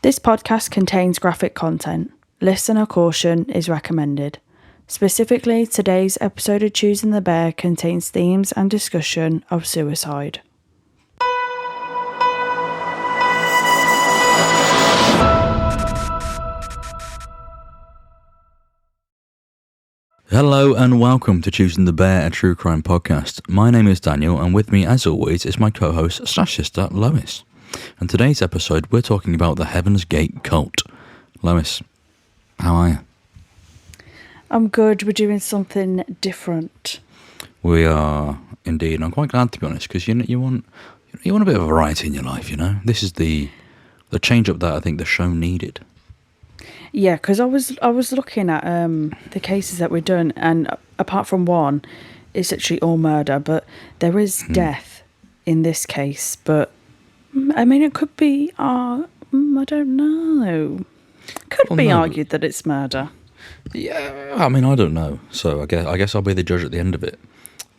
This podcast contains graphic content. Listener caution is recommended. Specifically, today's episode of Choosing the Bear contains themes and discussion of suicide. Hello and welcome to Choosing the Bear, a true crime podcast. My name is Daniel, and with me, as always, is my co-host / sister, Lois. And today's episode, we're talking about the Heaven's Gate cult. Lois, how are you? I'm good. We're doing something different. We are indeed. I'm quite glad, to be honest, because you want a bit of variety in your life. You know, this is the change up that I think the show needed. Yeah, because I was looking at the cases that we've done, and apart from one, it's actually all murder, but there is death in this case. But I mean, it could be, I don't know. Could be argued that it's murder. Yeah, I mean, I don't know. So I guess I'll be the judge at the end of it.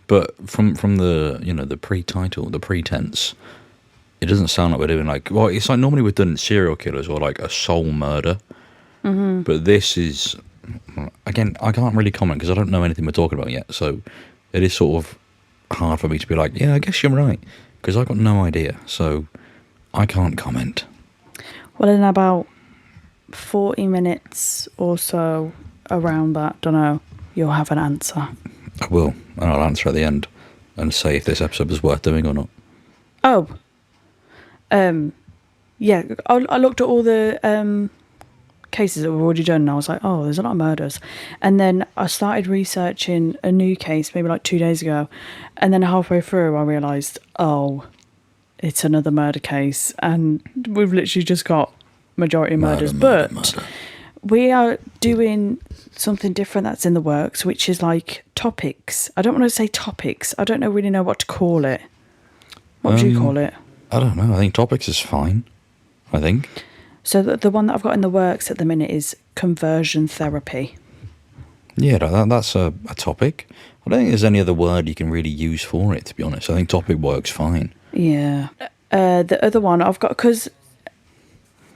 But from the the pre-title, the pretense, it doesn't sound like we're doing it's like normally we've done serial killers or like a soul murder. Mm-hmm. But this is, again, I can't really comment because I don't know anything we're talking about yet. So it is sort of hard for me to be like, yeah, I guess you're right, because I've got no idea. So I can't comment. Well, in about 40 minutes or so, around that, don't know, you'll have an answer. I will, and I'll answer at the end and say if this episode was worth doing or not. Oh, yeah, I looked at all the cases that we've already done, and I was like, oh, there's a lot of murders. And then I started researching a new case maybe like 2 days ago, and then halfway through I realised, oh, it's another murder case, and we've literally just got majority murders. But we are doing something different that's in the works, which is like topics. I don't want to say topics. I don't really know what to call it. What would you call it? I don't know. I think topics is fine, I think. So the one that I've got in the works at the minute is conversion therapy. Yeah, that's a topic. I don't think there's any other word you can really use for it, to be honest. I think topic works fine. Yeah. The other one I've got, because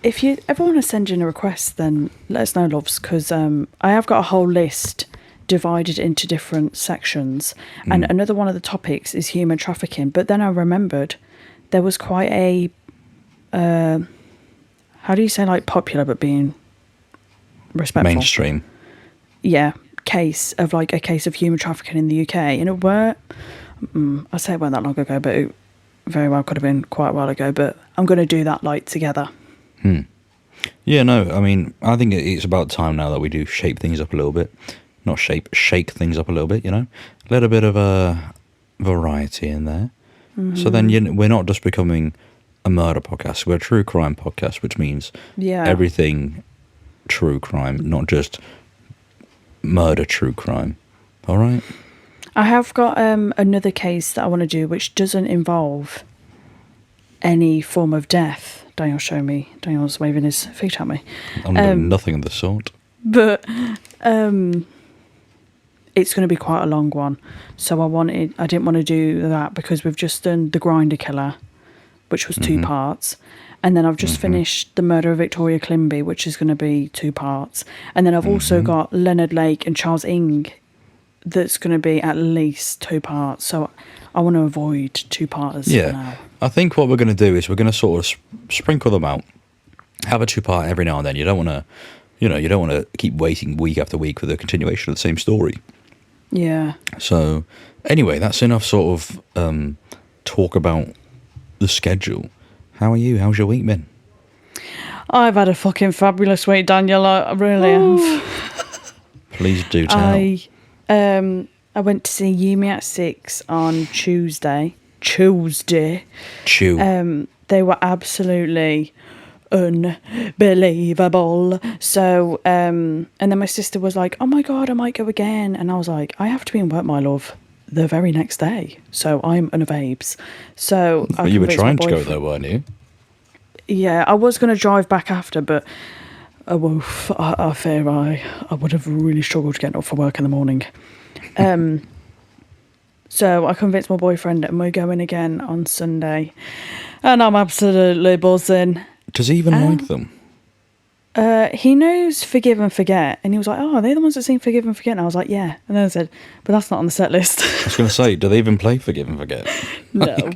if you ever want to send in a request, then let us know, loves, because I have got a whole list divided into different sections. And another one of the topics is human trafficking. But then I remembered there was quite a... how do you say, like, popular but being respectful? Mainstream. Yeah, case of human trafficking in the UK. And it weren't, I say it weren't that long ago, but it very well could have been quite a while ago. But I'm going to do that, together. Yeah, no, I mean, I think it's about time now that we do shake things up a little bit. Not shake things up a little bit, A little bit of a variety in there. Mm-hmm. So then we're not just becoming a murder podcast, we're a true crime podcast, which means everything true crime, not just murder true crime. All right? I have got another case that I want to do which doesn't involve any form of death. Daniel's waving his feet at me. I'm doing nothing of the sort. But it's going to be quite a long one. So I didn't want to do that because we've just done The Grinder Killer, which was 2 parts. And then I've just finished The Murder of Victoria Climby, which is going to be 2 parts. And then I've also got Leonard Lake and Charles Ing, that's going to be at least 2 parts. So I want to avoid 2-parters for now. I think what we're going to do is we're going to sort of sprinkle them out. Have a 2-part every now and then. You don't want to, you don't want to keep waiting week after week for the continuation of the same story. Yeah. So anyway, that's enough sort of talk about the schedule. How are you? How's your week been? I've had a fucking fabulous week, Daniel. I really have. Please do tell. I went to see Yumi at 6 on Tuesday. They were absolutely unbelievable. So, and then my sister was like, oh my God, I might go again. And I was like, I have to be in work, my love, the very next day. So I'm unavabes. So you were trying to go there, weren't you? Yeah, I was going to drive back after, but I fear I would have really struggled getting up for work in the morning. So I convinced my boyfriend and we're going again on Sunday. And I'm absolutely buzzing. Does he even like them? He knows Forgive and Forget, and he was like, "Oh, are they the ones that sing Forgive and Forget?" And I was like, "Yeah." And then I said, "But that's not on the set list." I was going to say, do they even play Forgive and Forget? No,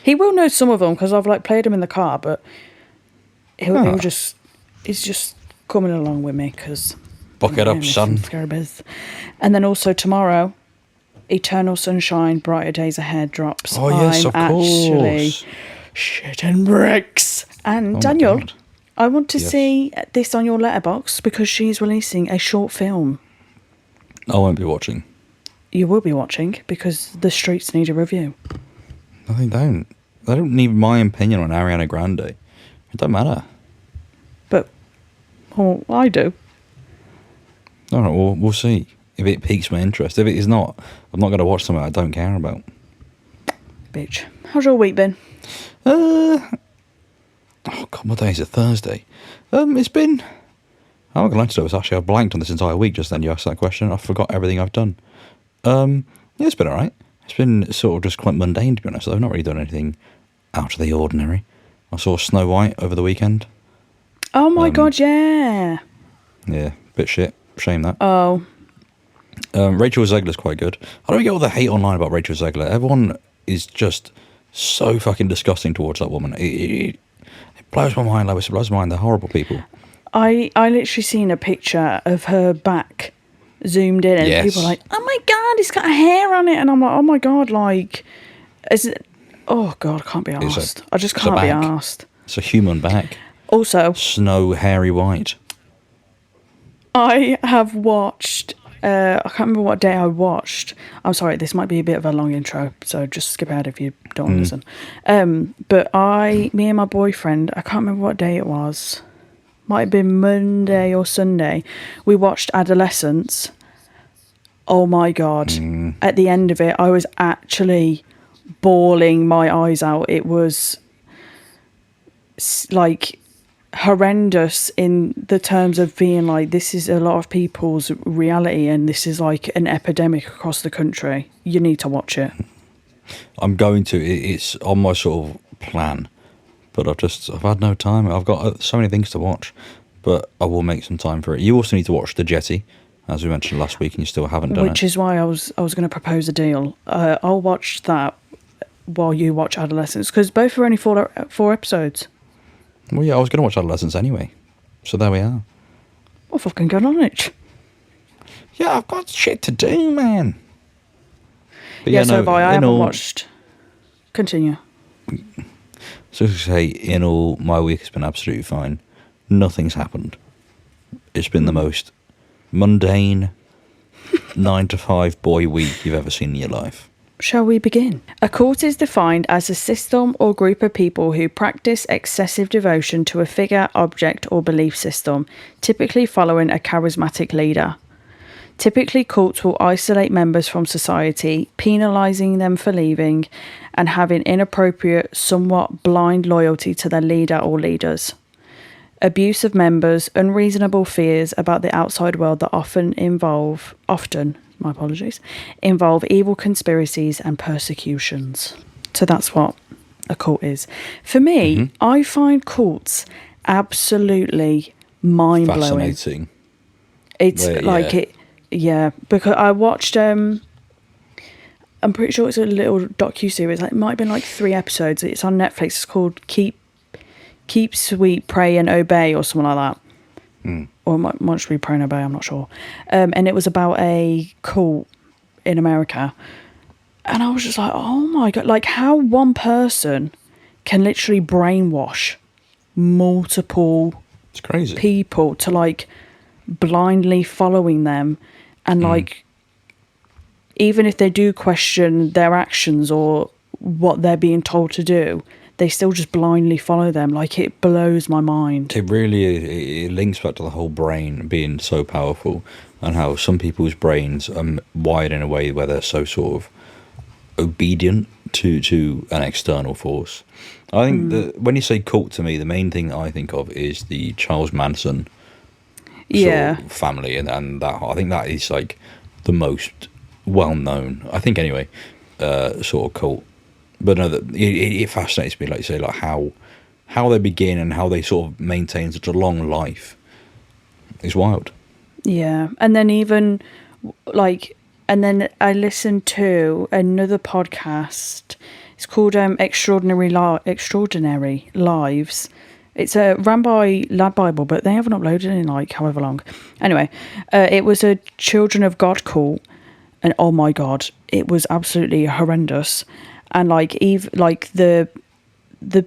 he will know some of them because I've like played them in the car, but he'll he's just coming along with me because Buck it up, son. And then also tomorrow, Eternal Sunshine, Brighter Days Ahead drops. Oh yes, I'm of actually course. shitting bricks. And Oh, Daniel, my God. I want to Yes. see this on your letterbox because she's releasing a short film. I won't be watching. You will be watching because the streets need a review. No, they don't. They don't need my opinion on Ariana Grande. It don't matter. But, well, I do. All right, well, we'll see if it piques my interest. If it is not, I'm not going to watch something I don't care about. Bitch. How's your week been? Oh God, what day is it? Thursday. It's been. I'm not going to lie to you, actually I blanked on this entire week just then you asked that question. I forgot everything I've done. Yeah, it's been alright. It's been sort of just quite mundane, to be honest. I've not really done anything out of the ordinary. I saw Snow White over the weekend. Oh my God, yeah. Yeah, bit shit. Shame that. Oh. Rachel Zegler's quite good. I don't get all the hate online about Rachel Zegler. Everyone is just so fucking disgusting towards that woman. It blows my mind, Lois. It blows my mind. They're horrible people. I literally seen a picture of her back zoomed in, and Yes. people are like, "Oh my God, it's got a hair on it," and I'm like, "Oh my God, like, is it? Oh God, I can't be arsed. I just it's a can't be back. arsed." It's a human back. Also, Snow hairy white. I have watched. I can't remember what day I watched. I'm sorry, this might be a bit of a long intro, so just skip ahead if you don't want to listen. But me and my boyfriend, I can't remember what day it was. Might have been Monday or Sunday. We watched Adolescence. Oh my God. At the end of it, I was actually bawling my eyes out. It was like horrendous in the terms of being like, this is a lot of people's reality and this is like an epidemic across the country. You need to watch it. I'm going to. It's on my sort of plan. But I've had no time. I've got so many things to watch. But I will make some time for it. You also need to watch The Jetty, as we mentioned last week, and you still haven't done it. Which is why I was going to propose a deal. I'll watch that while you watch Adolescence, because both are only four episodes. Well, yeah, I was going to watch Adolescence anyway. So there we are. Well, fucking good on it. Yeah, I've got shit to do, man. But Yeah, so have I haven't watched. Continue. So to say, in all, my week has been absolutely fine. Nothing's happened. It's been the most mundane 9-to-5 boy week you've ever seen in your life. Shall we begin? A cult is defined as a system or group of people who practice excessive devotion to a figure, object, or belief system, typically following a charismatic leader. Typically, cults will isolate members from society, penalising them for leaving, and having inappropriate, somewhat blind loyalty to their leader or leaders. Abuse of members, unreasonable fears about the outside world that often involve evil conspiracies and persecutions. So that's what a cult is. For me, I find cults absolutely mind-blowing. Fascinating. It's because I watched I'm pretty sure it's a little docu-series. It might have been like 3 episodes. It's on Netflix. It's called Keep Sweet, Pray and Obey, or something like that. Or it might just be Pray and Obey, I'm not sure. And it was about a cult in America. And I was just like, oh my God, like how one person can literally brainwash multiple It's crazy. people to like blindly following them, and like even if they do question their actions or what they're being told to do, they still just blindly follow them. Like, it blows my mind. It really it links back to the whole brain being so powerful, and how some people's brains are wired in a way where they're so sort of obedient to an external force. I think that when you say cult, to me, the main thing that I think of is the Charles Manson sort of family, and that I think that is like the most well known, I think anyway, sort of cult. But no, it fascinates me, like you say, like how they begin and how they sort of maintain such a long life It's wild. Yeah. And then even like, and then I listened to another podcast. It's called Extraordinary Lives. It's ran by Lad Bible, but they haven't uploaded in like however long. Anyway, it was a Children of God cult, and oh my god, it was absolutely horrendous. And like the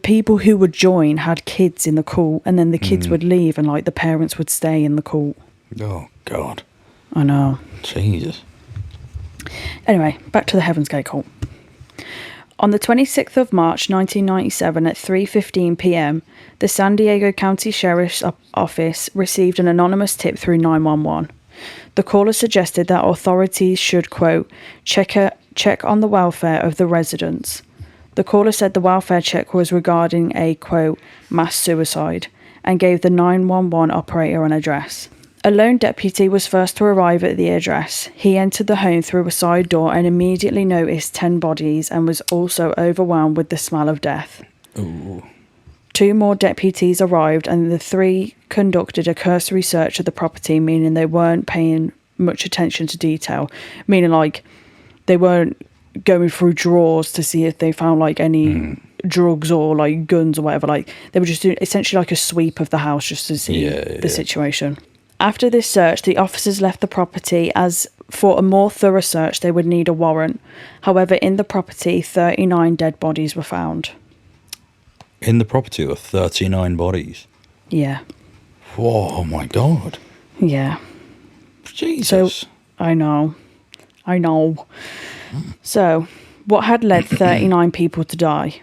people who would join had kids in the cult, and then the kids would leave, and like the parents would stay in the cult. Oh God. I know. Jesus. Anyway, back to the Heaven's Gate cult. On the 26th of March 1997 at 3:15 p.m, the San Diego County Sheriff's Office received an anonymous tip through 911. The caller suggested that authorities should, quote, check on the welfare of the residents. The caller said the welfare check was regarding a, quote, mass suicide, and gave the 911 operator an address. A lone deputy was first to arrive at the address. He entered the home through a side door and immediately noticed 10 bodies and was also overwhelmed with the smell of death. Ooh. 2 more deputies arrived and the 3 conducted a cursory search of the property, meaning they weren't paying much attention to detail. Meaning like they weren't going through drawers to see if they found like any drugs or like guns or whatever. Like they were just doing essentially like a sweep of the house just to see the situation. After this search, the officers left the property as for a more thorough search they would need a warrant. However, in the property, 39 dead bodies were found. In the property were 39 bodies? Yeah. Whoa, oh my God. Yeah. Jesus. So, I know. So, what had led 39 people to die?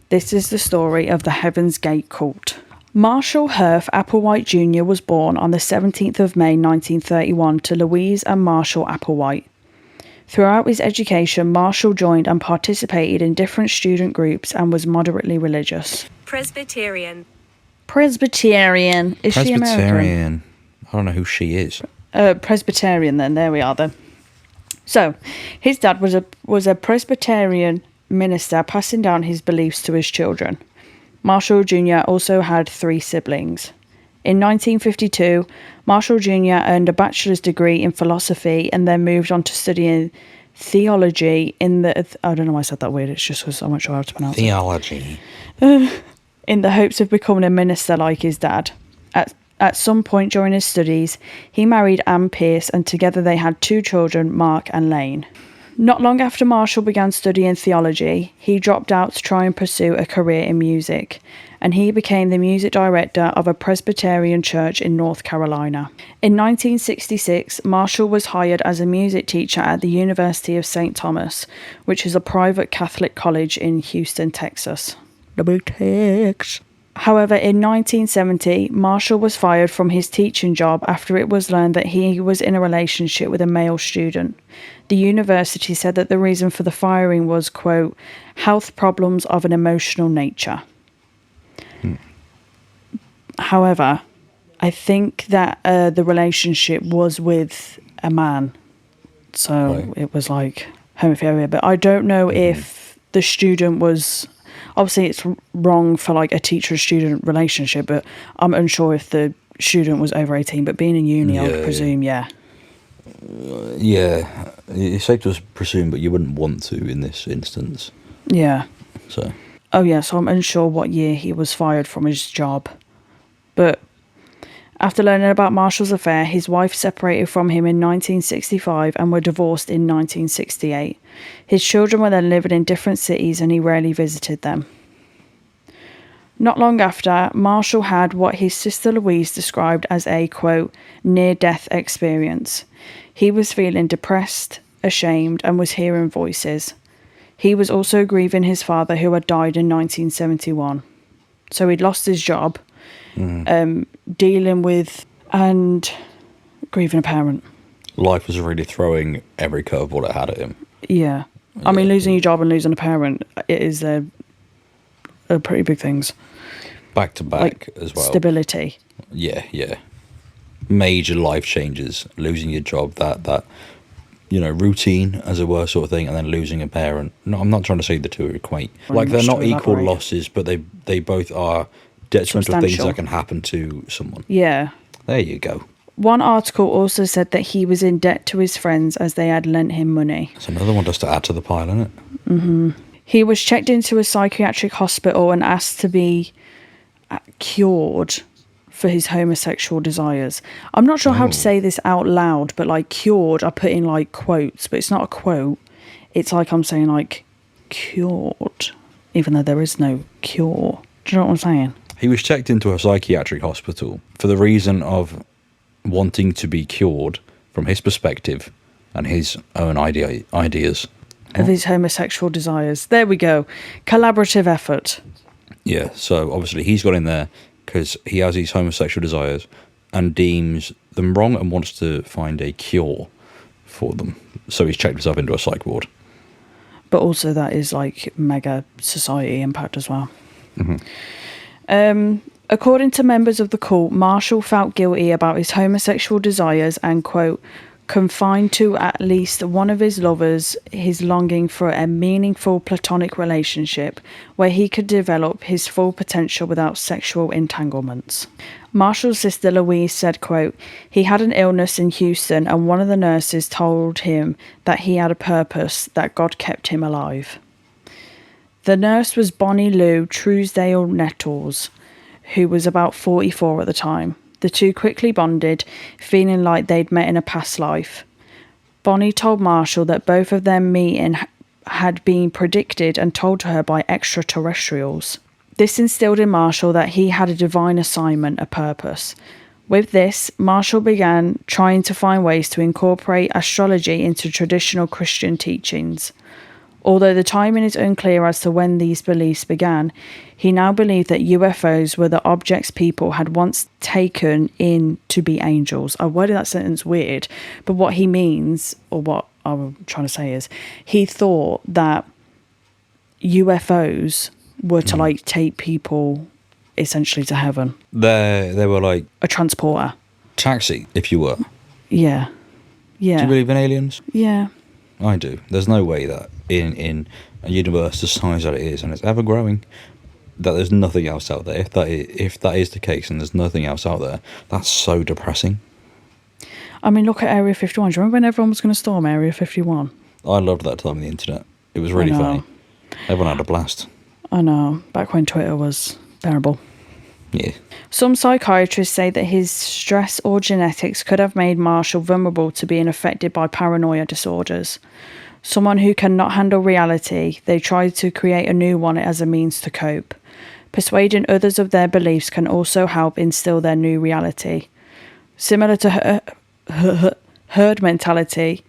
This is the story of the Heaven's Gate cult. Marshall Herff Applewhite Jr. was born on the 17th of May 1931 to Louise and Marshall Applewhite. Throughout his education, Marshall joined and participated in different student groups and was moderately religious. Presbyterian. Is she American? I don't know who she is. Presbyterian then, there we are then. So, his dad was a Presbyterian minister passing down his beliefs to his children. Marshall Jr. also had 3 siblings. In 1952, Marshall Jr. earned a bachelor's degree in philosophy and then moved on to studying theology in the... I don't know why I said that weird, it's just because I'm not sure how to pronounce it. Theology. In the hopes of becoming a minister like his dad. At some point during his studies, he married Ann Pierce and together they had 2 children, Mark and Lane. Not long after Marshall began studying theology, he dropped out to try and pursue a career in music, and he became the music director of a Presbyterian church in North Carolina. In 1966, Marshall was hired as a music teacher at the University of St. Thomas, which is a private Catholic college in Houston, Texas. The big Tex. However, in 1970, Marshall was fired from his teaching job after it was learned that he was in a relationship with a male student. The university said that the reason for the firing was, quote, health problems of an emotional nature. However, I think that the relationship was with a man. So It was like homophobia. But I don't know if the student was... Obviously, it's wrong for like a teacher-student relationship, but I'm unsure if the student was over 18. But being in uni, I would presume, yeah. Yeah, it's safe to presume, but you wouldn't want to in this instance. Yeah. So. Oh, yeah, so I'm unsure what year he was fired from his job. But after learning about Marshall's affair, his wife separated from him in 1965 and were divorced in 1968. His children were then living in different cities and he rarely visited them. Not long after, Marshall had what his sister Louise described as a, quote, near-death experience. He was feeling depressed, ashamed, and was hearing voices. He was also grieving his father who had died in 1971. So he'd lost his job, dealing with and grieving a parent. Life was really throwing every curveball it had at him. Yeah. I mean, losing your job and losing a parent, it is a pretty big things. Back to back like as well. Stability. Yeah. Major life changes, losing your job, that routine, as it were, sort of thing, and then losing a parent. No, I'm not trying to say the two equate. Like, they're not equal losses, but they both are detrimental things that can happen to someone. Yeah. There you go. One article also said that he was in debt to his friends as they had lent him money. That's another one just to add to the pile, isn't it? He was checked into a psychiatric hospital and asked to be cured for his homosexual desires. I'm not sure how to say this out loud, but like cured, I put in like quotes, but it's not a quote. It's like I'm saying like cured, even though there is no cure. Do you know what I'm saying? He was checked into a psychiatric hospital for the reason of wanting to be cured from his perspective and his own ideas. Of his homosexual desires. There we go. Collaborative effort. Yeah, so obviously he's got in there because he has these homosexual desires and deems them wrong and wants to find a cure for them. So he's checked himself into a psych ward. But also that is like mega society impact as well. According to members of the cult, Marshall felt guilty about his homosexual desires and, quote, confined to at least one of his lovers his longing for a meaningful platonic relationship where he could develop his full potential without sexual entanglements. Marshall's sister Louise said, quote, he had an illness in Houston and one of the nurses told him that he had a purpose, that God kept him alive. The nurse was Bonnie Lou Truesdale Nettles, who was about 44 at the time. The two quickly bonded, feeling like they'd met in a past life. Bonnie told Marshall that both of their meeting had been predicted and told to her by extraterrestrials. This instilled in Marshall that he had a divine assignment, a purpose. With this, Marshall began trying to find ways to incorporate astrology into traditional Christian teachings. Although the timing is unclear as to when these beliefs began, he now believed that UFOs were the objects people had once taken in to be angels. I worded that sentence weird, but what he means, or what I'm trying to say is, he thought that UFOs were to like take people essentially to heaven. They were like a transporter. Taxi, if you were. Yeah. Yeah. Do you believe in aliens? Yeah. I do. There's no way that in a universe the size that it is, and it's ever growing, that there's nothing else out there. If that is the case and there's nothing else out there, that's so depressing. I mean, look at Area 51. Do you remember when everyone was going to storm Area 51? I loved that time on the internet. It was really funny. Everyone had a blast. I know. Back when Twitter was bearable. Yeah. Some psychiatrists say that his stress or genetics could have made Marshall vulnerable to being affected by paranoia disorders. Someone who cannot handle reality, they try to create a new one as a means to cope. Persuading others of their beliefs can also help instill their new reality. Similar to herd mentality,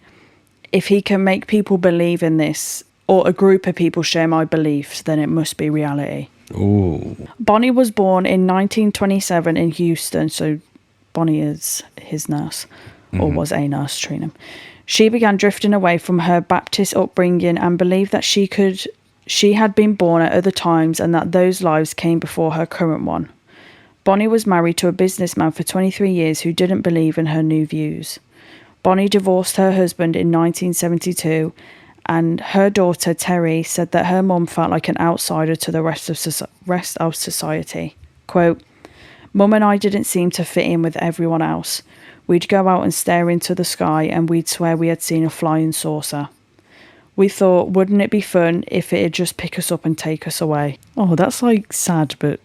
if he can make people believe in this, or a group of people share my beliefs, then it must be reality. Ooh. Bonnie was born in 1927 in Houston, so Bonnie is his nurse, or was a nurse treating him. She began drifting away from her Baptist upbringing and believed that she had been born at other times and that those lives came before her current one. Bonnie was married to a businessman for 23 years who didn't believe in her new views. Bonnie divorced her husband in 1972, and her daughter Terry said that her mum felt like an outsider to the rest of society. Quote, Mum and I didn't seem to fit in with everyone else. We'd go out and stare into the sky and we'd swear we had seen a flying saucer. We thought, wouldn't it be fun if it'd just pick us up and take us away? Oh, that's like sad, but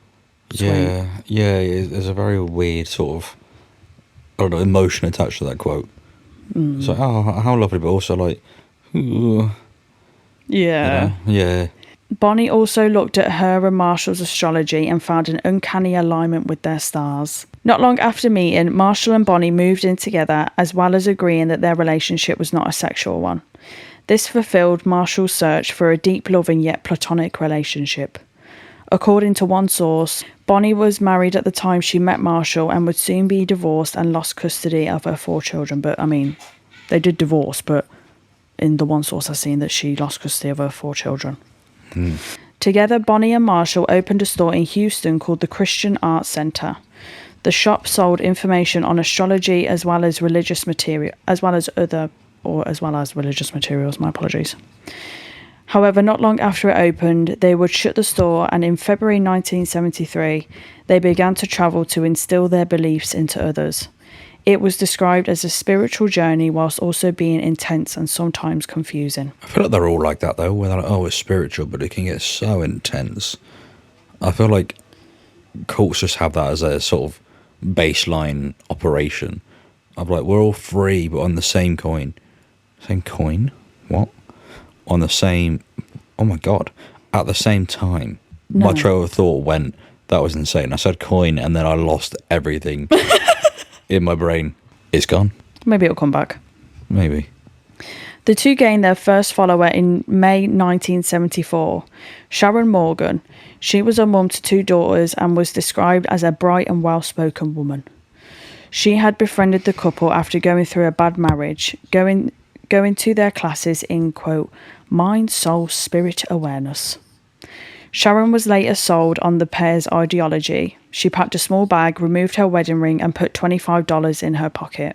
sweet. Yeah, there's a very weird sort of, I don't know, emotion attached to that quote. It's like, oh, how lovely, but also like, ooh. Yeah. You know? Yeah. Bonnie also looked at her and Marshall's astrology and found an uncanny alignment with their stars. Not long after meeting, Marshall and Bonnie moved in together, as well as agreeing that their relationship was not a sexual one. This fulfilled Marshall's search for a deep, loving yet platonic relationship. According to one source, Bonnie was married at the time she met Marshall and would soon be divorced and lost custody of her 4 children. But, I mean, they did divorce, but in the one source I've seen that she lost custody of her 4 children. Together, Bonnie and Marshall opened a store in Houston called the Christian Arts Center. The shop sold information on astrology as well as religious material, as well as religious materials. My apologies. However, not long after it opened, they would shut the store, and in February 1973, they began to travel to instill their beliefs into others. It was described as a spiritual journey whilst also being intense and sometimes confusing. I feel like they're all like that though, where they're like, oh, it's spiritual, but it can get so intense. I feel like cults just have that as a sort of baseline operation of like, we're all free, but on the same coin. Same coin? What? On the same... Oh my God. At the same time, my trail of thought went, that was insane. I said coin and then I lost everything in my brain. It's gone. Maybe it'll come back. Maybe. The two gained their first follower in May 1974. Sharon Morgan. She was a mum to two daughters and was described as a bright and well-spoken woman. She had befriended the couple after going through a bad marriage, going to their classes in, quote, mind, soul, spirit awareness. Sharon was later sold on the pair's ideology. She packed a small bag, removed her wedding ring and put $25 in her pocket.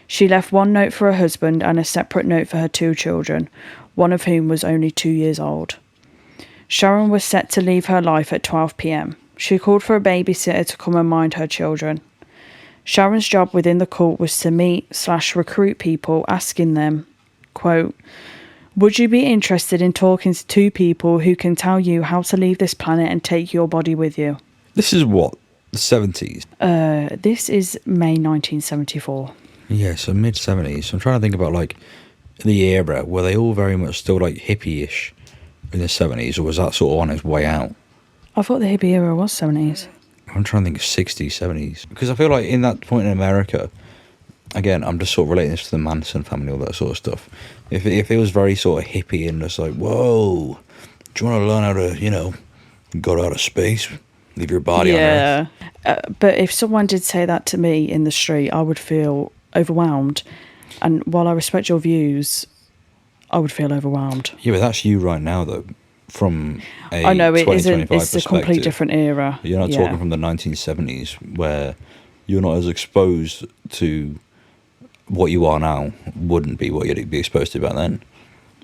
She left one note for her husband and a separate note for her two children, one of whom was only 2 years old. Sharon was set to leave her life at 12 p.m. She called for a babysitter to come and mind her children. Sharon's job within the cult was to meet/recruit people, asking them, quote, would you be interested in talking to two people who can tell you how to leave this planet and take your body with you? This is what? The 70s? This is May 1974. Yeah, so mid-70s. I'm trying to think about, like, the era. Were they all very much still, like, hippie-ish in the 70s, or was that sort of on its way out? I thought the hippie era was 70s. I'm trying to think of 60s, 70s. Because I feel like in that point in America, again, I'm just sort of relating this to the Manson family, all that sort of stuff. If it was very sort of hippie and just like, whoa, do you want to learn how to, you know, go to outer space, leave your body on Earth? But if someone did say that to me in the street, I would feel overwhelmed. And while I respect your views, I would feel overwhelmed. Yeah, but that's you right now, though. From a I know it 20, isn't. It's a complete perspective. different era. You're not talking from the 1970s, where you're not as exposed to what you are now. Wouldn't be what you'd be exposed to back then.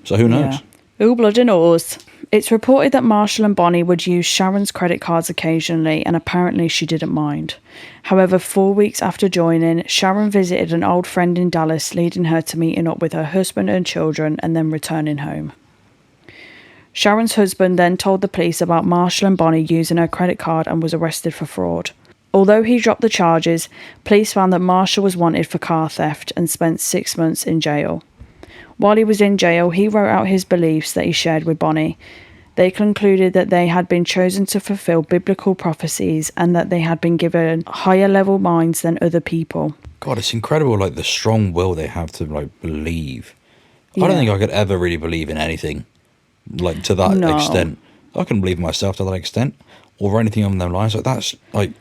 So who knows? Yeah. Ooh, blood and oars. It's reported that Marshall and Bonnie would use Sharon's credit cards occasionally, and apparently she didn't mind. However, 4 weeks after joining, Sharon visited an old friend in Dallas, leading her to meeting up with her husband and children and then returning home. Sharon's husband then told the police about Marshall and Bonnie using her credit card and was arrested for fraud. Although he dropped the charges, police found that Marshall was wanted for car theft and spent 6 months in jail. While he was in jail, he wrote out his beliefs that he shared with Bonnie. They concluded that they had been chosen to fulfill biblical prophecies and that they had been given higher level minds than other people. God, it's incredible, like, the strong will they have to, like, believe. I don't Yeah. think I could ever really believe in anything, like, to that No. extent. I can believe in myself to that extent, or anything on their lines. Like, that's, like,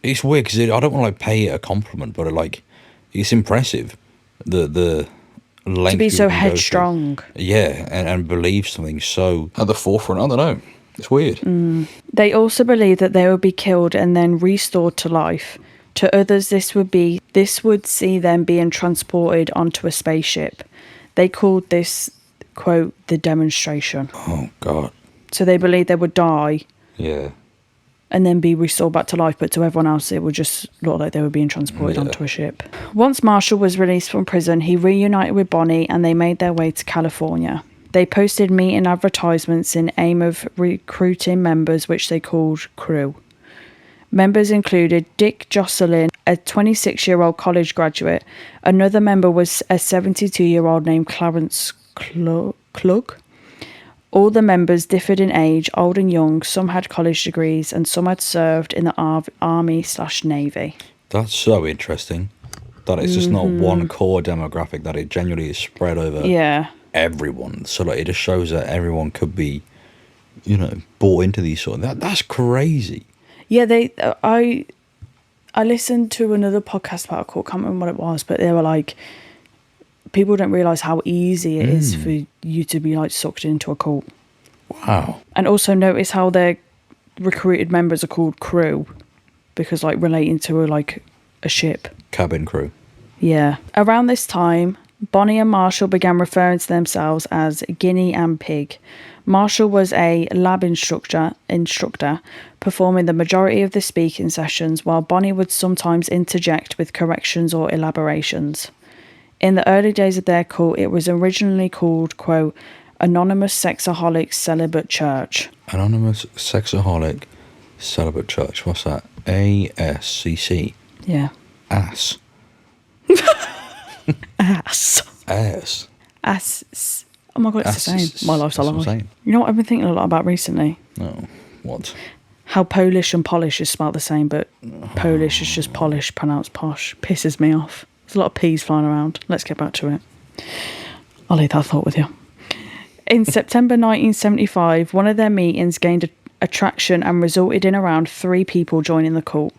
it's weird, because I don't want to, like, pay it a compliment, but, like, it's impressive, the length To be people so can go headstrong. through. Yeah, and believe something so at the forefront. I don't know. It's weird. They also believed that they would be killed and then restored to life. To others, this would see them being transported onto a spaceship. They called this, quote, the demonstration. Oh, God. So they believed they would die Yeah. and then be restored back to life, but to everyone else it would just look like they were being transported Yeah. onto a ship. Once Marshall was released from prison, he reunited with Bonnie and they made their way to California. They posted meeting advertisements in aim of recruiting members, which they called Crew. Members included Dick Jocelyn, a 26-year-old college graduate. Another member was a 72-year-old named Clarence Klug. All the members differed in age, old and young. Some had college degrees and some had served in the Army/Navy. That's so interesting. That it's just not one core demographic, that it genuinely is spread over everyone. So like, it just shows that everyone could be, you know, bought into these sort of... That's crazy. Yeah, I listened to another podcast about a cult, can't remember what it was, but they were like, people don't realise how easy it is for you to be like sucked into a cult. Wow. And also notice how their recruited members are called Crew, because like relating to a ship. Cabin crew. Yeah. Around this time, Bonnie and Marshall began referring to themselves as Guinea and Pig. Marshall was a lab instructor, performing the majority of the speaking sessions, while Bonnie would sometimes interject with corrections or elaborations. In the early days of their cult, it was originally called, quote, Anonymous Sexaholic Celibate Church. Anonymous Sexaholic Celibate Church. What's that? ASCC. Yeah. Ass. Ass. Ass. Ass. Oh my God, it's the same. My life's a That's what I'm lie. saying. You know what I've been thinking a lot about recently? No. What? How Polish and polish is spelled the same, but Polish is just polish, pronounced posh. Pisses me off. There's a lot of peas flying around. Let's get back to it. I'll leave that thought with you. In September 1975, one of their meetings gained attraction and resulted in around 3 people joining the cult.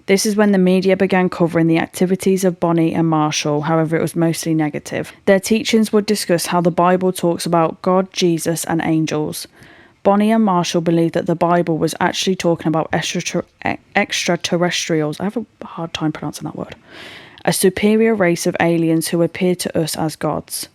This is when the media began covering the activities of Bonnie and Marshall, however it was mostly negative. Their teachings would discuss how the Bible talks about God, Jesus and angels. Bonnie and Marshall believed that the Bible was actually talking about extraterrestrials. I have a hard time pronouncing that word. A superior race of aliens who appeared to us as gods.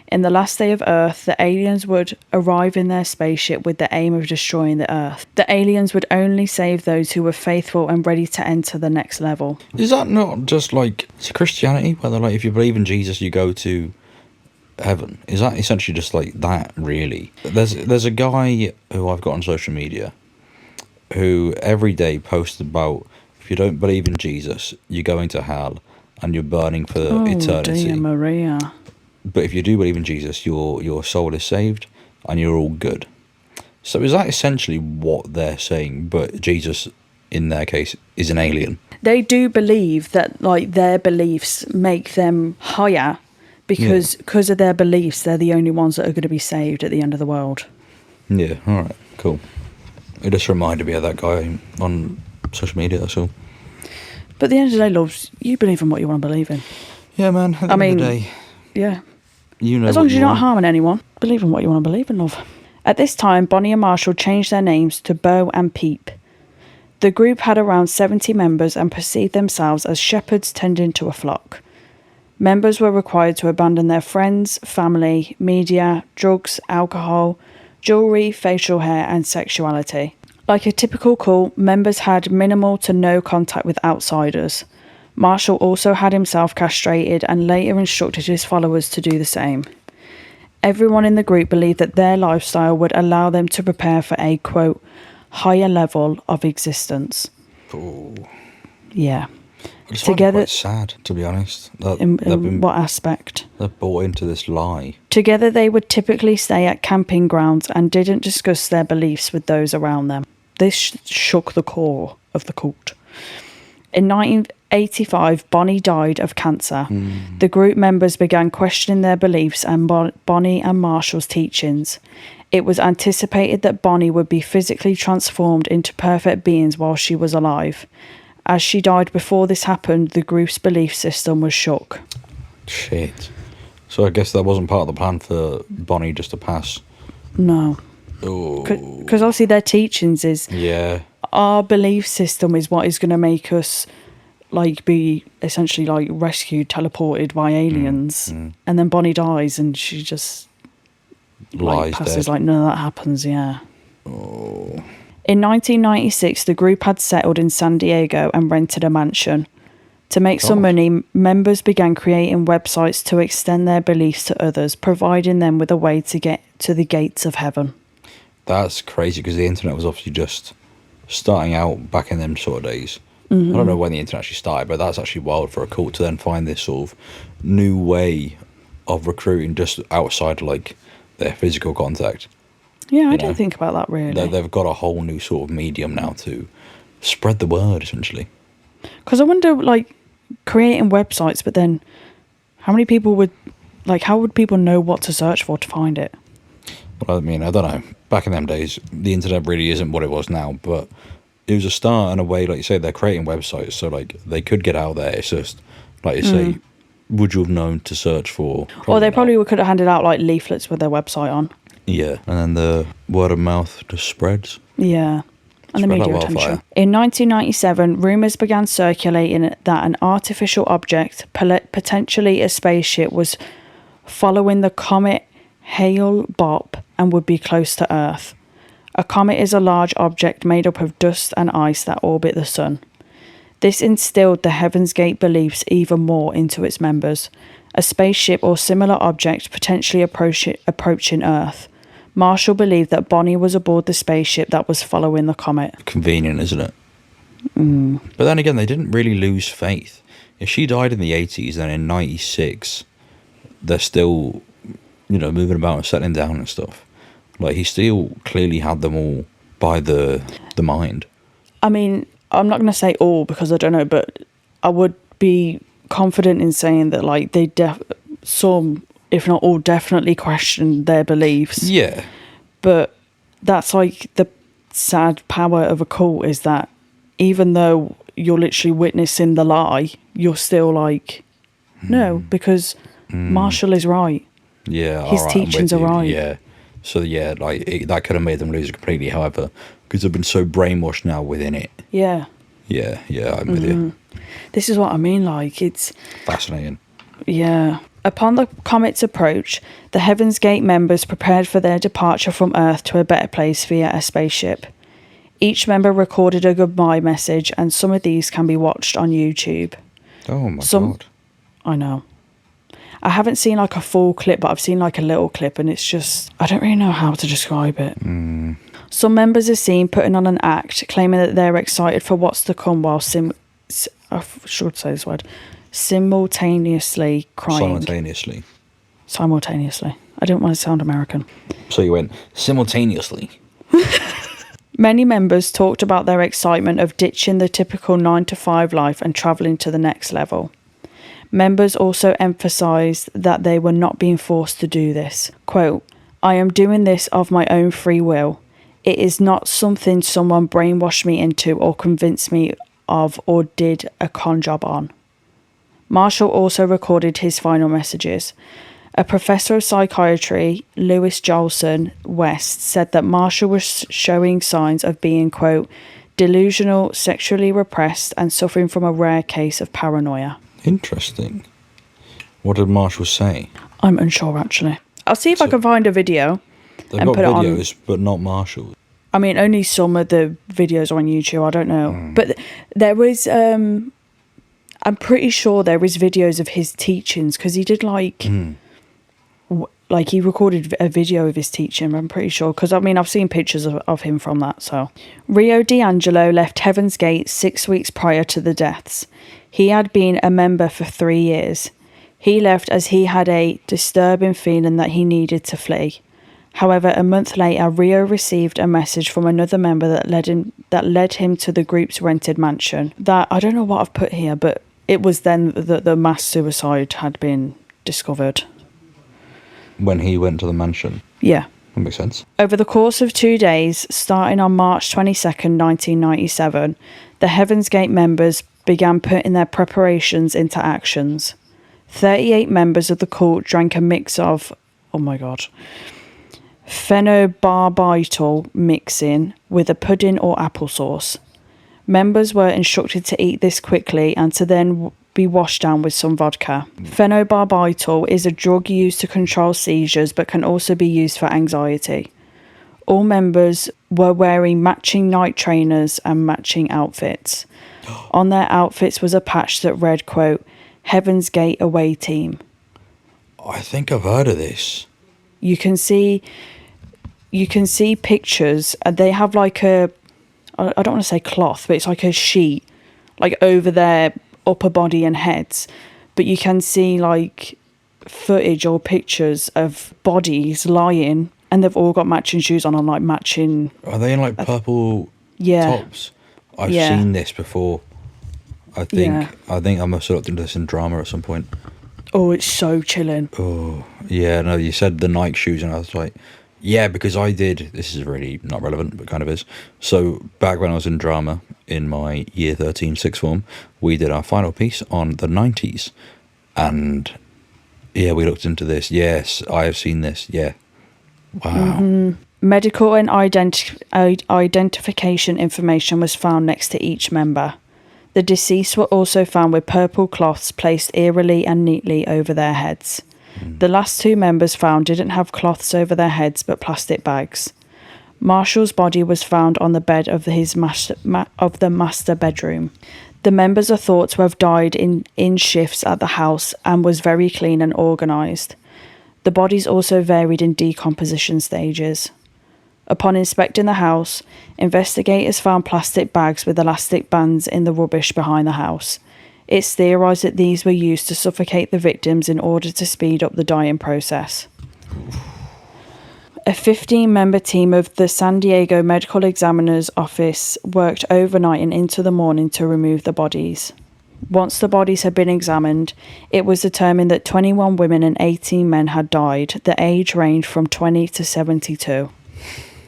In the last day of Earth, the aliens would arrive in their spaceship with the aim of destroying the Earth. The aliens would only save those who were faithful and ready to enter the next level. Is that not just like Christianity, whether like if you believe in Jesus you go to heaven? Is that essentially just like that, really? There's a guy who I've got on social media who every day posts about, if you don't believe in Jesus, you're going to hell and you're burning for eternity. Oh, dear Maria. But if you do believe in Jesus, your soul is saved and you're all good. So is that essentially what they're saying? But Jesus, in their case, is an alien. They do believe that like their beliefs make them higher because of their beliefs. They're the only ones that are going to be saved at the end of the world. Yeah. All right. Cool. It just reminded me of that guy on social media. That's all. But at the end of the day, loves, you believe in what you want to believe in. Yeah, man. At the end of the day, yeah. you know. As long as you're not harming anyone, believe in what you want to believe in, love. At this time, Bonnie and Marshall changed their names to Bo and Peep. The group had around 70 members and perceived themselves as shepherds tending to a flock. Members were required to abandon their friends, family, media, drugs, alcohol, jewellery, facial hair and sexuality. Like a typical cult, members had minimal to no contact with outsiders. Marshall also had himself castrated and later instructed his followers to do the same. Everyone in the group believed that their lifestyle would allow them to prepare for a, quote, higher level of existence. Ooh. Yeah. I just find it quite sad, to be honest. In what aspect? They're bought into this lie. Together they would typically stay at camping grounds and didn't discuss their beliefs with those around them. This shook the core of the cult. In 1985, Bonnie died of cancer. The group members began questioning their beliefs and Bonnie and Marshall's teachings. It was anticipated that Bonnie would be physically transformed into perfect beings while she was alive. As she died before this happened, the group's belief system was shook. Shit. So I guess that wasn't part of the plan for Bonnie just to pass. No. Because obviously their teachings is... Yeah. Our belief system is what is going to make us like be essentially like rescued, teleported by aliens. And then Bonnie dies and she just like passes dead. Like none of that happens. Yeah. In 1996, the group had settled in San Diego and rented a mansion. To make some money, members began creating websites to extend their beliefs to others, providing them with a way to get to the gates of heaven. That's crazy because the internet was obviously just starting out back in them sort of days. I don't know when the internet actually started, but that's actually wild for a cult to then find this sort of new way of recruiting just outside of like their physical contact. Yeah, I didn't think about that really. They've got a whole new sort of medium now to spread the word, essentially. Because I wonder, like, creating websites, but then how many people would, like, how would people know what to search for to find it? Well, I mean, I don't know. Back in them days, the internet really isn't what it was now, but it was a start in a way, like you say, they're creating websites, so, like, they could get out there. It's just, like you say, would you have known to search for? Or they probably could have handed out, like, leaflets with their website on. Yeah, and then the word of mouth just spreads. Yeah, and the media attention. In 1997, rumours began circulating that an artificial object, potentially a spaceship, was following the comet Hale-Bopp and would be close to Earth. A comet is a large object made up of dust and ice that orbit the sun. This instilled the Heaven's Gate beliefs even more into its members. A spaceship or similar object potentially approaching Earth. Marshall believed that Bonnie was aboard the spaceship that was following the comet. Convenient, isn't it? But then again, they didn't really lose faith. If she died in the 80s, then in 96, they're still, moving about and settling down and stuff. Like, he still clearly had them all by the mind. I mean, I'm not going to say all because I don't know, but I would be confident in saying that, like, some, if not all, definitely questioned their beliefs. Yeah. But that's, like, the sad power of a cult is that even though you're literally witnessing the lie, you're still like, no, because Marshall is right. Yeah. His teachings are right. Yeah. So, yeah, that could have made them lose it completely, however, because they've been so brainwashed now within it. Yeah. Yeah, I'm with you. This is what I mean, like, it's... Fascinating. Yeah. Upon the comet's approach, the Heaven's Gate members prepared for their departure from Earth to a better place via a spaceship. Each member recorded a goodbye message, and some of these can be watched on YouTube. Oh, my God. I know. I haven't seen, like, a full clip, but I've seen, like, a little clip, and it's just... I don't really know how to describe it. Some members are seen putting on an act, claiming that they're excited for what's to come while I should say this word. Simultaneously crying. Simultaneously. I didn't want to sound American. So you went, simultaneously. Many members talked about their excitement of ditching the typical 9-to-5 life and travelling to the next level. Members also emphasised that they were not being forced to do this. Quote, I am doing this of my own free will. It is not something someone brainwashed me into or convinced me of or did a con job on. Marshall also recorded his final messages. A professor of psychiatry, Lewis Jolson West, said that Marshall was showing signs of being, quote, delusional, sexually repressed, and suffering from a rare case of paranoia. Interesting. What did Marshall say? I'm unsure, actually. I'll see if I can find a video They've and got put videos, it on. but not Marshall. I mean, only some of the videos are on YouTube. I don't know. But there was... I'm pretty sure there was videos of his teachings, because he did, like... Like, he recorded a video of his teaching, I'm pretty sure. Because, I mean, I've seen pictures of him from that, so... Rio D'Angelo left Heaven's Gate 6 weeks prior to the deaths. He had been a member for 3 years. He left as he had a disturbing feeling that he needed to flee. However, a month later, Rio received a message from another member that led him to the group's rented mansion. That, I don't know what I've put here, but it was then that the mass suicide had been discovered. When he went to the mansion? Yeah. That makes sense. Over the course of 2 days, starting on March 22nd, 1997, the Heaven's Gate members began putting their preparations into actions. 38 members of the cult drank a mix of, oh my god, phenobarbital mixing with a pudding or applesauce. Members were instructed to eat this quickly and to then be washed down with some vodka. Phenobarbital is a drug used to control seizures but can also be used for anxiety. All members were wearing matching night trainers and matching outfits. On their outfits was a patch that read, quote, Heaven's Gate Away Team. I think I've heard of this. You can see pictures, and they have like a, I don't want to say cloth, but it's like a sheet, like over their upper body and heads. But you can see like footage or pictures of bodies lying, and they've all got matching shoes on like matching. Are they in like purple tops? I've seen this before. I think I must have looked into this in drama at some point. Oh, it's so chilling. Oh, yeah, no, you said the Nike shoes, and I was like, yeah, because I did, this is really not relevant, but kind of is. So, back when I was in drama, in my year 13 sixth form, we did our final piece on the 90s. And, yeah, we looked into this. Yes, I have seen this, yeah. Wow. Mm-hmm. Medical and identification information was found next to each member. The deceased were also found with purple cloths placed eerily and neatly over their heads. The last 2 members found didn't have cloths over their heads but plastic bags. Marshall's body was found on the bed of the master bedroom. The members are thought to have died in shifts at the house and was very clean and organised. The bodies also varied in decomposition stages. Upon inspecting the house, investigators found plastic bags with elastic bands in the rubbish behind the house. It's theorised that these were used to suffocate the victims in order to speed up the dying process. A 15-member team of the San Diego Medical Examiner's Office worked overnight and into the morning to remove the bodies. Once the bodies had been examined, it was determined that 21 women and 18 men had died. The age ranged from 20 to 72.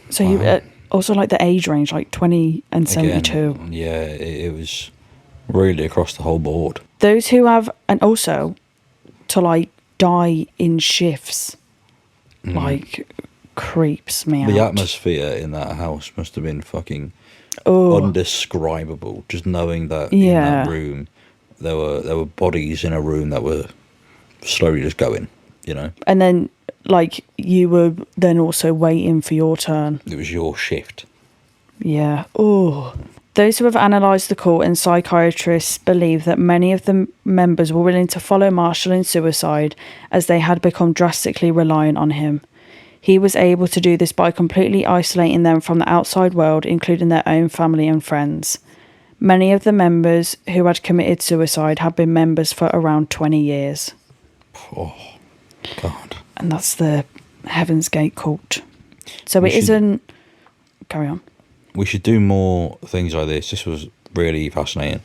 So Wow. you also like the age range, like 20 and 72. Again, yeah, it was really across the whole board. Those who have, and also to like die in shifts, like creeps me out. The atmosphere in that house must have been fucking Oh, undescribable. Just knowing that in Yeah. that room there were bodies in a room that were slowly just going. You know, and then like you were then also waiting for your turn. it was your shift. Yeah. Oh. Those who have analysed the court and psychiatrists believe that many of the members were willing to follow Marshall in suicide as they had become drastically reliant on him. He was able to do this by completely isolating them from the outside world, including their own family and friends. Many of the members who had committed suicide had been members for around 20 years. Oh, God. And that's the Heaven's Gate cult. So We it should- isn't... Carry on. We should do more things like this. This was really fascinating.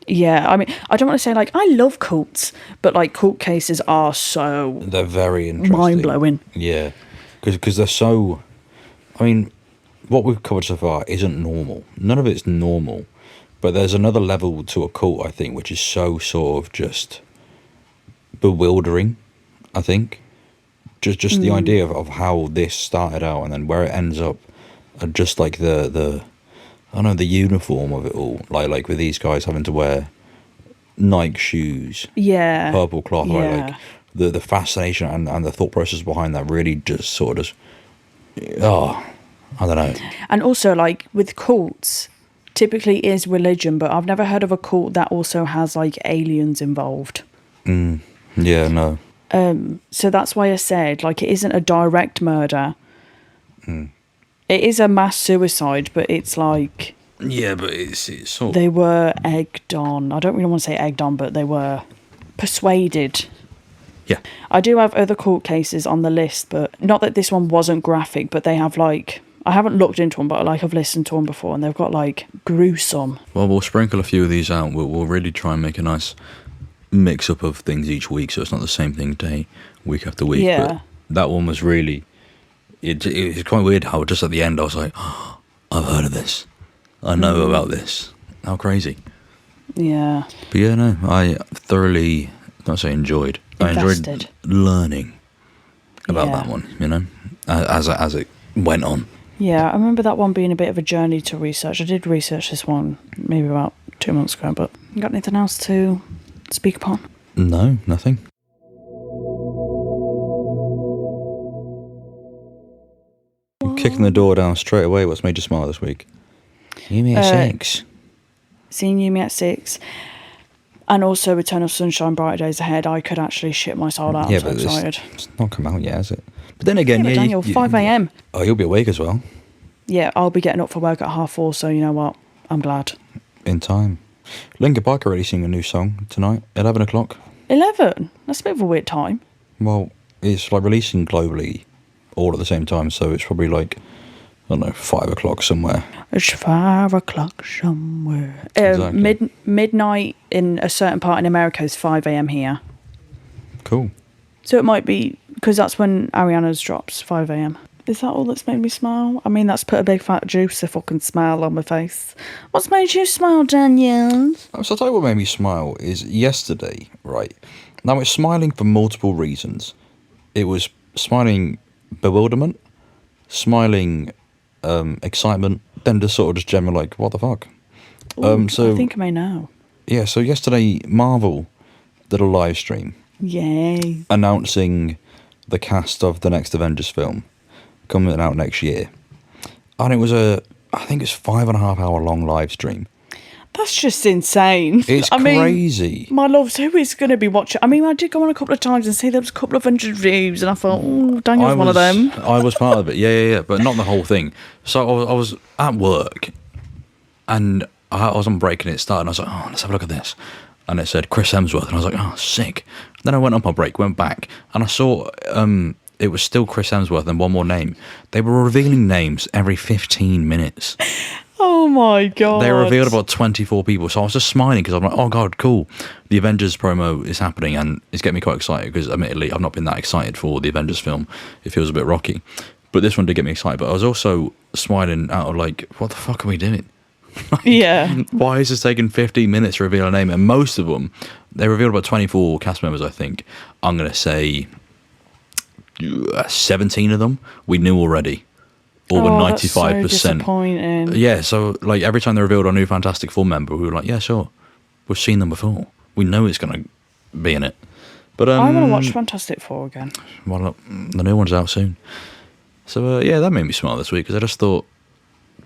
Yeah, I mean, I don't want to say, like, I love cults, but, like, cult cases are so They're very interesting. mind-blowing. Yeah, because they're so... I mean, what we've covered so far isn't normal. None of it's normal. But there's another level to a cult, I think, which is so sort of just bewildering, I think. Just the idea of how this started out and then where it ends up. And just like the I don't know, the uniform of it all. Like with these guys having to wear Nike shoes, Yeah. purple cloth, right? Yeah. Like the fascination and the thought process behind that really just sort of I don't know. And also, like, with cults, typically is religion, but I've never heard of a cult that also has, like, aliens involved. Yeah, no. So that's why I said, like, it isn't a direct murder. It is a mass suicide, but it's like Yeah, but it's sort of... they were egged on. I don't really want to say egged on, but they were persuaded. Yeah. I do have other court cases on the list, but not that this one wasn't graphic, but they have, like, I haven't looked into them, but, like, I've listened to them before, and they've got, like, gruesome. Well, we'll sprinkle a few of these out. We'll really try and make a nice mix-up of things each week, so it's not the same thing day, week after week. Yeah. But that one was really... It was quite weird how just at the end I was like, oh, I've heard of this. I know about this. How crazy. Yeah. But yeah, no, I thoroughly, not say enjoyed. I Invested. enjoyed learning about Yeah. that one, you know, as it went on. Yeah, I remember that one being a bit of a journey to research. I did research this one maybe about 2 months ago, but you got anything else to speak upon? No, nothing. Kicking the door down straight away. What's made you smile this week? You mean 6. Seeing Yumi at 6, and also Eternal Sunshine, Brighter Days Ahead. I could actually shit my soul out. Yeah, I'm so but excited. it's not come out yet, has it? But then again, Yeah, but Daniel, 5 a.m. Oh, you'll be awake as well. Yeah, I'll be getting up for work at 4:30, so you know what? I'm glad. In time. Linkin Park are releasing a new song tonight, 11 o'clock. 11? That's a bit of a weird time. Well, it's like releasing globally all at the same time, so it's probably like, I don't know, 5 o'clock somewhere. It's 5 o'clock somewhere. Exactly. Midnight in a certain part in America is 5 a.m. here. Cool. So it might be, because that's when Ariana's drops, 5 a.m. Is that all that's made me smile? I mean, that's put a big fat juicy fucking smile on my face. What's made you smile, Danielle? So I'll tell you what made me smile is yesterday, right? Now it's smiling for multiple reasons. It was smiling bewilderment, smiling excitement, then just sort of just general like, what the fuck? Ooh, So I think I may know. yeah, so yesterday Marvel did a live stream Yay. announcing the cast of the next Avengers film coming out next year. And it was I think it's 5.5 hour long live stream. That's just insane. It's crazy. My loves, who is going to be watching? I mean, I did go on a couple of times and see there was a couple of hundred views, and I thought, Daniel's one of them. I was part of it, yeah, but not the whole thing. So I was at work, and I was on break, and it started, and I was like, oh, let's have a look at this. And it said Chris Hemsworth, and I was like, oh, sick. Then I went up on break, went back, and I saw it was still Chris Hemsworth and one more name. They were revealing names every 15 minutes. Oh my god. They revealed about 24 people, so I was just smiling because I'm like, oh god, cool. The Avengers promo is happening, and it's getting me quite excited because admittedly I've not been that excited for the Avengers film. It feels a bit rocky. But this one did get me excited. But I was also smiling out of like, what the fuck are we doing? Yeah. Why is this taking 15 minutes to reveal a name? And most of them, they revealed about 24 cast members, I think. I'm going to say 17 of them we knew already. Over 95%. That's so disappointing. Yeah, so like every time they revealed a new Fantastic Four member, we were like, yeah, sure. We've seen them before. We know it's going to be in it. But I want to watch Fantastic Four again. Well, look, the new one's out soon. So yeah, that made me smile this week because I just thought,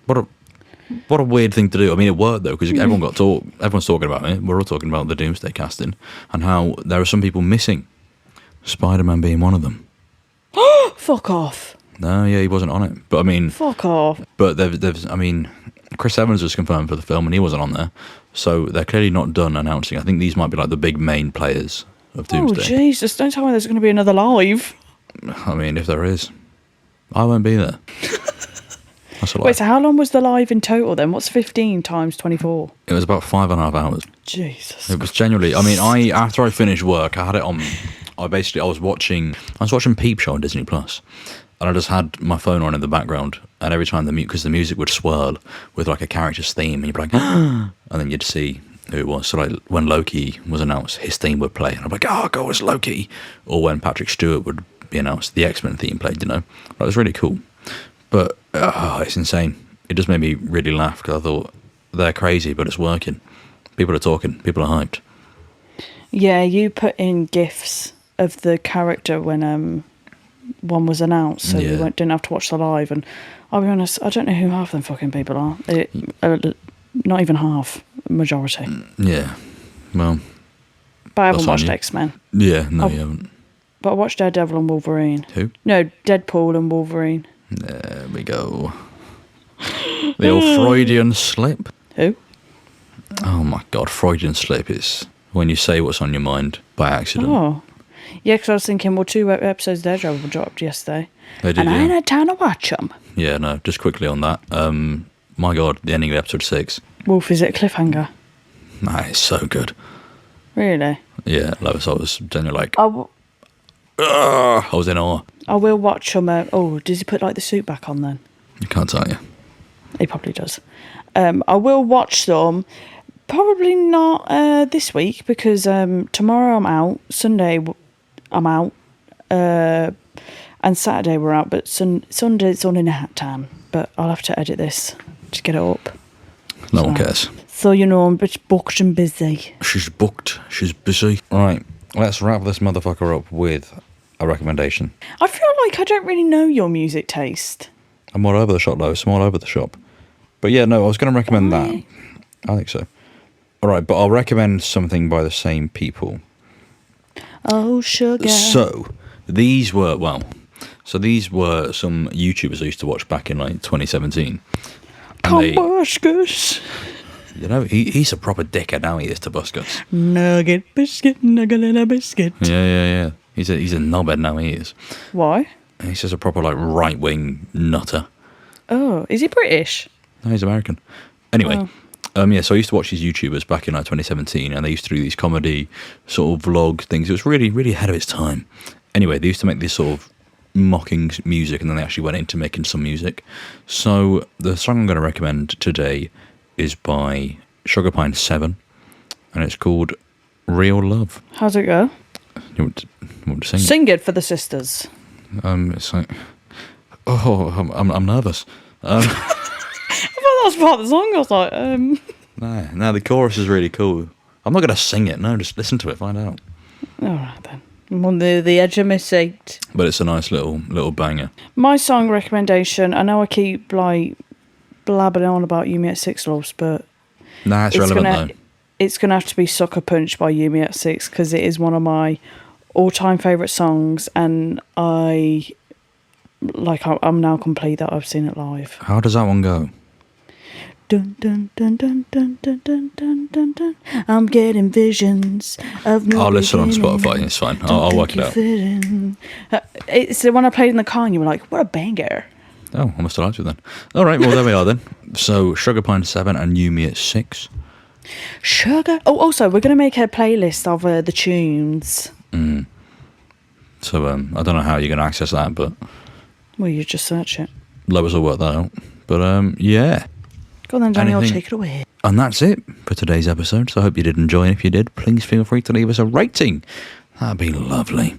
what a weird thing to do. I mean, it worked though because everyone's talking about it. We're all talking about the Doomsday casting and how there are some people missing. Spider-Man being one of them. Fuck off. No, yeah, he wasn't on it. But I mean, fuck off. But I mean, Chris Evans was confirmed for the film and he wasn't on there. So they're clearly not done announcing. I think these might be like the big main players of Doomsday. Oh, Jesus, don't tell me there's going to be another live. I mean, if there is, I won't be there. Wait, so how long was the live in total then? What's 15 times 24? It was about 5.5 hours. Jesus. It was genuinely, I mean, after I finished work, I had it on, I was watching Peep Show on Disney Plus. And I just had my phone on in the background, and every time because the music would swirl with like a character's theme, and you'd be like, and then you'd see who it was. So like when Loki was announced, his theme would play, and I'm like, oh god, it's Loki. Or when Patrick Stewart would be announced, the X-Men theme played. That was really cool. But it's insane. It just made me really laugh because I thought they're crazy, but it's working. People are talking. People are hyped. Yeah, you put in GIFs of the character when one was announced, so we didn't have to watch the live. And I'll be honest, I don't know who half them fucking people are. Not even half, majority. Yeah, well, but I haven't watched X-Men. Yeah, no, you haven't. But I watched Daredevil and Wolverine. Who? No, Deadpool and Wolverine. There we go. The old Freudian slip. Who? Oh my god, Freudian slip is when you say what's on your mind by accident. Oh. Yeah, because I was thinking, well, 2 episodes of Daredevil dropped yesterday. They did, and I ain't had time to watch them. Yeah, no, just quickly on that. My god, the ending of episode 6. Wolf, is it a cliffhanger? Nah, it's so good. Really? Yeah, I was genuinely like, I was in awe. I will watch them. Does he put like the suit back on then? I can't tell you. He probably does. I will watch them. Probably not this week because tomorrow I'm out. Sunday I'm out. And Saturday we're out. But Sunday's on in a hat time. But I'll have to edit this to get it up. No one cares. So I'm booked and busy. She's booked. She's busy. Right, let's wrap this motherfucker up with a recommendation. I feel like I don't really know your music taste. I'm all over the shop, though. I'm all over the shop. But yeah, no, I was going to recommend that. I think so. All right, but I'll recommend something by the same people. Oh, sugar. So, these were some YouTubers I used to watch back in like 2017. Tobuscus. He's a proper dickhead now, he is, Tobuscus. Nugget biscuit. Yeah. He's a knobhead now, he is. Why? He's just a proper like right-wing nutter. Oh, is he British? No, he's American. Anyway, so I used to watch these YouTubers back in like 2017, and they used to do these comedy sort of vlog things. It was really, really ahead of its time. Anyway, they used to make this sort of mocking music, and then they actually went into making some music. So the song I'm going to recommend today is by Sugar Pine 7, and it's called Real Love. How's it go? You want to sing it? Sing it for the sisters. It's like, I'm nervous. I thought that was part of the song. I was like, No, the chorus is really cool. I'm not going to sing it. No, just listen to it, find out. All right then. I'm on the edge of my seat. But it's a nice little banger. My song recommendation, I know I keep like blabbing on about Yumi at Six Loves, but Nah, it's relevant though. It's going to have to be Sucker Punch by Yumi at Six, because it is one of my all-time favourite songs, and I'm now complete that I've seen it live. How does that one go? Dun, dun, dun, dun, dun, dun, dun, dun, dun, dun. I'm getting visions of no I'll listen on beginning. Spotify, it's fine. I'll work it out. It's the one I played in the car and you were like, what a banger. Oh, I must have liked it then. All right, well, there we are then. So, Sugar Pine 7 and Yumi at 6. Sugar. Oh, also, we're going to make a playlist of the tunes. So, I don't know how you're going to access that, but... Well, you just search it. Lois will work that out. But, yeah. Go on then, Daniel, take it away. And that's it for today's episode. So I hope you did enjoy. And if you did, please feel free to leave us a rating. That'd be lovely.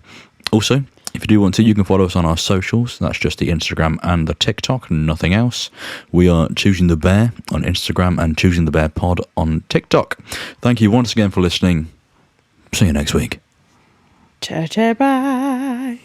Also, if you do want to, you can follow us on our socials. That's just the Instagram and the TikTok, nothing else. We are Choosing the Bear on Instagram and Choosing the Bear Pod on TikTok. Thank you once again for listening. See you next week. Bye.